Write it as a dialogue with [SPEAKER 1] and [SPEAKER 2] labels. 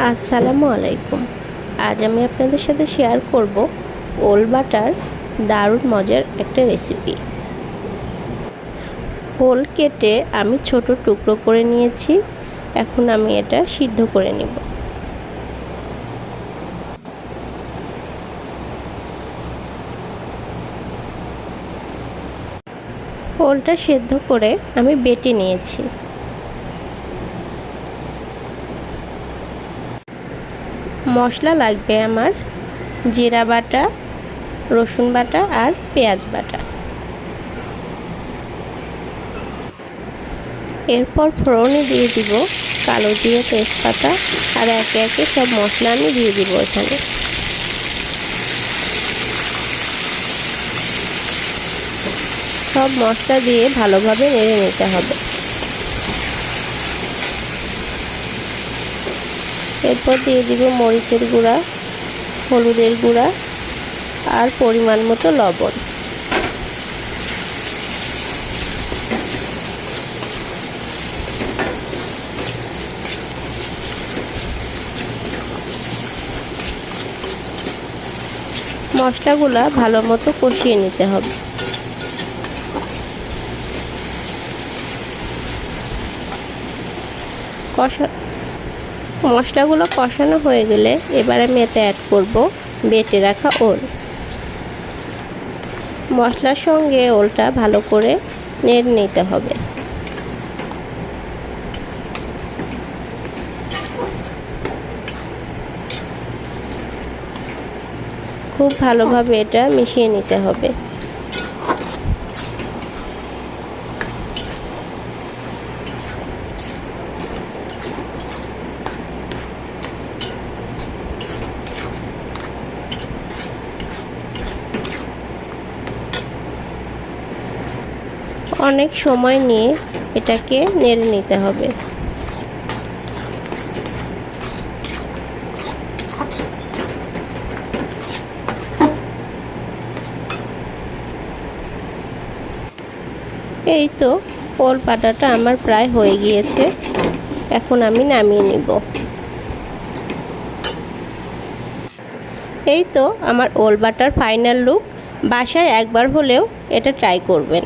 [SPEAKER 1] আসসালামু আলাইকুম। আজ আমি আপনাদের সাথে শেয়ার করব ওল বাটার দারুণ মজার একটা রেসিপি। ওল কেটে আমি ছোট টুকরো করে নিয়েছি। এখন আমি এটা সিদ্ধ করে নেব। ওলটা সিদ্ধ করে আমি বেটে নিয়েছি। মশলা লাগবে আমার জিরা বাটা, রসুন বাটা আর পেঁয়াজ বাটা। এরপর ফোড়নে দিয়ে দিব কালো জিরে, তেজপাতা আর একে একে সব মশলা আমি দিয়ে দিব এখানে। সব মশলা দিয়ে ভালোভাবে নেড়ে নিতে হবে। এরপর দিয়ে দিব মরিচের গুঁড়া, হলুদের গুঁড়া আর পরিমাণ মতো লবণ। মশলাগুলা ভালো মতো কষিয়ে নিতে হবে। মশলাগুলো কষানো হয়ে গেলে এবার আমি এতে অ্যাড করব বেটে রাখা ওল। মশলার সঙ্গে ওলটা ভালো করে নেড়ে নিতে হবে। খুব ভালোভাবে এটা মিশিয়ে নিতে হবে। অনেক সময় নিয়ে এটাকে নেড়ে নিতে হবে। এই তো ওল বাটাটা আমার প্রায় হয়ে গিয়েছে। এখন আমি নামিয়ে নিব। এই তো আমার ওল বাটার ফাইনাল লুক। বাসায় একবার হলেও এটা ট্রাই করবেন।